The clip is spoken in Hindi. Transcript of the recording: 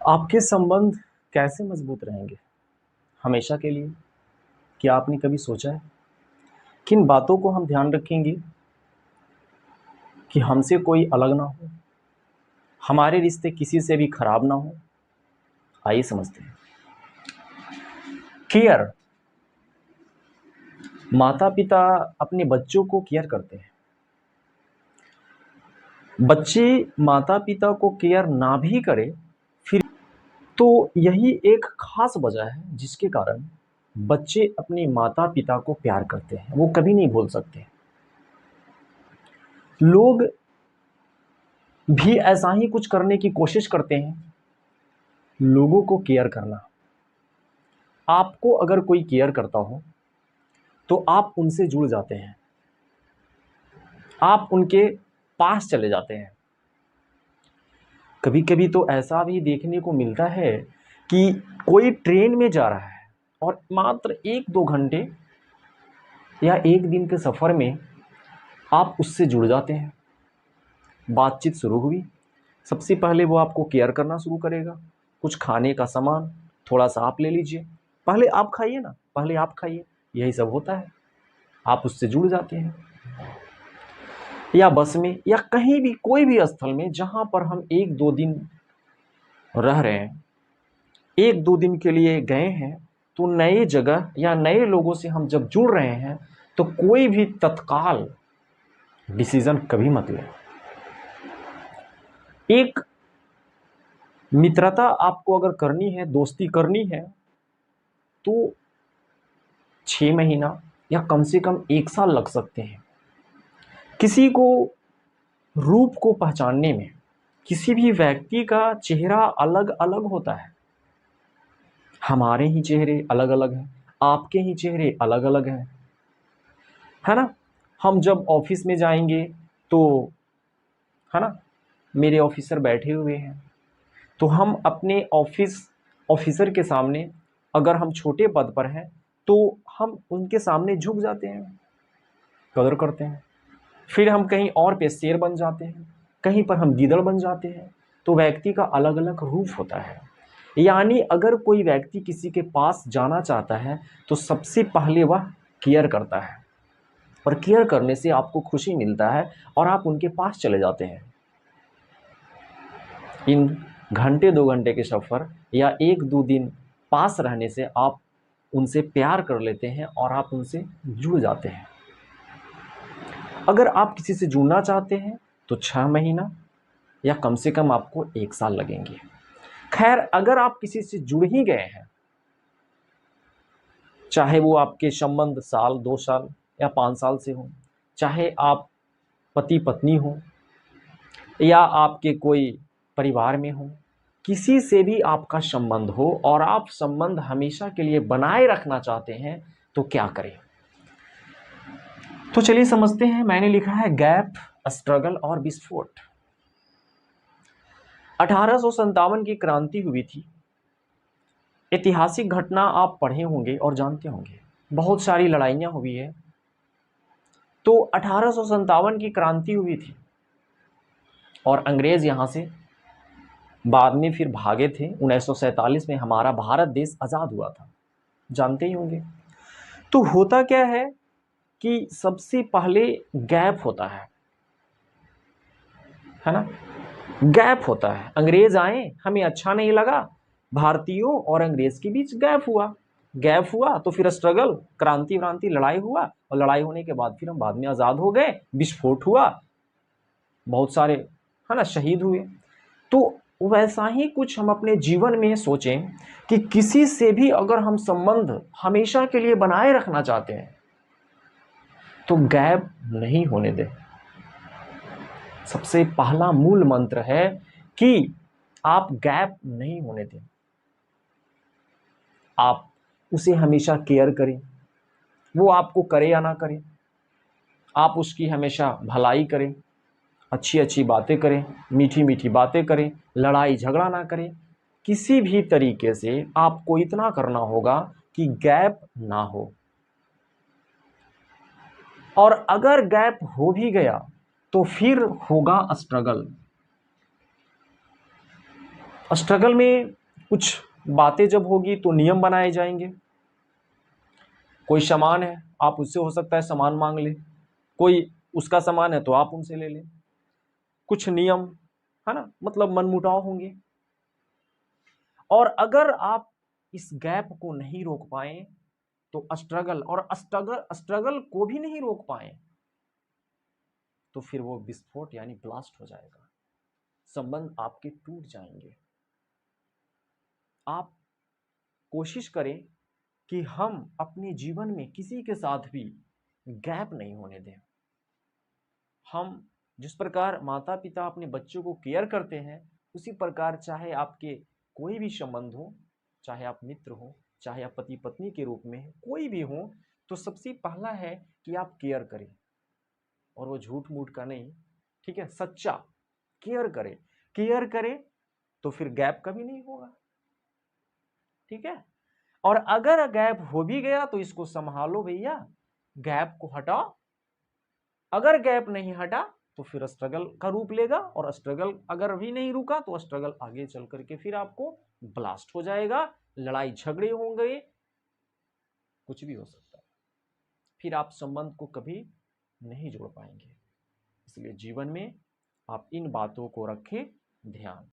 आपके संबंध कैसे मजबूत रहेंगे हमेशा के लिए? क्या आपने कभी सोचा है किन बातों को हम ध्यान रखेंगे कि हमसे कोई अलग ना हो, हमारे रिश्ते किसी से भी खराब ना हो? आइए समझते हैं। केयर। माता पिता अपने बच्चों को केयर करते हैं। बच्चे माता पिता को केयर ना भी करे फिर तो यही एक खास वजह है जिसके कारण बच्चे अपने माता पिता को प्यार करते हैं, वो कभी नहीं भूल सकते। लोग भी ऐसा ही कुछ करने की कोशिश करते हैं, लोगों को केयर करना। आपको अगर कोई केयर करता हो तो आप उनसे जुड़ जाते हैं, आप उनके पास चले जाते हैं। कभी कभी तो ऐसा भी देखने को मिलता है कि कोई ट्रेन में जा रहा है और मात्र 1-2 घंटे या एक दिन के सफ़र में आप उससे जुड़ जाते हैं। बातचीत शुरू हुई, सबसे पहले वो आपको केयर करना शुरू करेगा। कुछ खाने का सामान थोड़ा सा आप ले लीजिए, पहले आप खाइए ना, पहले आप खाइए, यही सब होता है। आप उससे जुड़ जाते हैं। या बस में या कहीं भी कोई भी स्थल में जहाँ पर हम 1-2 दिन रह रहे हैं, 1-2 दिन के लिए गए हैं, तो नए जगह या नए लोगों से हम जब जुड़ रहे हैं तो कोई भी तत्काल डिसीजन कभी मत लें। एक मित्रता आपको अगर करनी है, दोस्ती करनी है, तो 6 महीना या कम से कम 1 साल लग सकते हैं। किसी को रूप को पहचानने में किसी भी व्यक्ति का चेहरा अलग अलग होता है। हमारे ही चेहरे अलग अलग हैं, आपके ही चेहरे अलग अलग हैं, है ना। हम जब ऑफिस में जाएंगे तो, है ना, मेरे ऑफिसर बैठे हुए हैं, तो हम अपने ऑफिसर के सामने अगर हम छोटे पद पर हैं तो हम उनके सामने झुक जाते हैं, कदर करते हैं। फिर हम कहीं और पे शेर बन जाते हैं, कहीं पर हम गीदड़ बन जाते हैं। तो व्यक्ति का अलग अलग रूप होता है। यानी अगर कोई व्यक्ति किसी के पास जाना चाहता है तो सबसे पहले वह केयर करता है, और केयर करने से आपको खुशी मिलता है और आप उनके पास चले जाते हैं। इन घंटे 2 घंटे के सफ़र या 1-2 दिन पास रहने से आप उनसे प्यार कर लेते हैं और आप उनसे जुड़ जाते हैं। अगर आप किसी से जुड़ना चाहते हैं तो 6 महीना या कम से कम आपको 1 साल लगेंगे। खैर, अगर आप किसी से जुड़ ही गए हैं, चाहे वो आपके संबंध साल 2 साल या 5 साल से हो, चाहे आप पति पत्नी हो या आपके कोई परिवार में हो, किसी से भी आपका संबंध हो और आप संबंध हमेशा के लिए बनाए रखना चाहते हैं, तो क्या करें? तो चलिए समझते हैं। मैंने लिखा है गैप, स्ट्रगल और विस्फोट। 1857 की क्रांति हुई थी। ऐतिहासिक घटना आप पढ़े होंगे और जानते होंगे, बहुत सारी लड़ाइयाँ हुई है। तो 1857 की क्रांति हुई थी और अंग्रेज यहाँ से बाद में फिर भागे थे। 1947 में हमारा भारत देश आज़ाद हुआ था, जानते ही होंगे। तो होता क्या है कि सबसे पहले गैप होता है ना, गैप होता है। अंग्रेज आए, हमें अच्छा नहीं लगा, भारतीयों और अंग्रेज के बीच गैप हुआ तो फिर स्ट्रगल, क्रांति व्रांति, लड़ाई हुआ, और लड़ाई होने के बाद फिर हम बाद में आज़ाद हो गए, विस्फोट हुआ, बहुत सारे, है ना, शहीद हुए। तो वैसा ही कुछ हम अपने जीवन में सोचें कि किसी से भी अगर हम संबंध हमेशा के लिए बनाए रखना चाहते हैं तो गैप नहीं होने दें। सबसे पहला मूल मंत्र है कि आप गैप नहीं होने दें। आप उसे हमेशा केयर करें, वो आपको करे या ना करे, आप उसकी हमेशा भलाई करें, अच्छी अच्छी बातें करें, मीठी मीठी बातें करें, लड़ाई झगड़ा ना करें। किसी भी तरीके से आपको इतना करना होगा कि गैप ना हो। और अगर गैप हो भी गया तो फिर होगा स्ट्रगल। स्ट्रगल में कुछ बातें जब होगी तो नियम बनाए जाएंगे। कोई सामान है, आप उससे हो सकता है सामान मांग ले, कोई उसका सामान है तो आप उनसे ले लें। कुछ नियम, है ना, मतलब मनमुटाव होंगे। और अगर आप इस गैप को नहीं रोक पाए तो स्ट्रगल को भी नहीं रोक पाए तो फिर वो विस्फोट यानी ब्लास्ट हो जाएगा। संबंध आपके टूट जाएंगे। आप कोशिश करें कि हम अपने जीवन में किसी के साथ भी गैप नहीं होने दें। हम जिस प्रकार माता पिता अपने बच्चों को केयर करते हैं, उसी प्रकार चाहे आपके कोई भी संबंध हो, चाहे आप मित्र हो, चाहे आप पति पत्नी के रूप में कोई भी हो, तो सबसे पहला है कि आप केयर करें। और वो झूठ मूठ का नहीं, ठीक है, सच्चा केयर करें। केयर करें तो फिर गैप कभी नहीं होगा, ठीक है। और अगर गैप हो भी गया तो इसको संभालो भैया, गैप को हटाओ। अगर गैप नहीं हटा तो फिर स्ट्रगल का रूप लेगा, और स्ट्रगल अगर भी नहीं रुका तो स्ट्रगल आगे चल करके फिर आपको ब्लास्ट हो जाएगा, लड़ाई झगड़े होंगे, कुछ भी हो सकता है। फिर आप संबंध को कभी नहीं जोड़ पाएंगे। इसलिए जीवन में आप इन बातों को रखें ध्यान।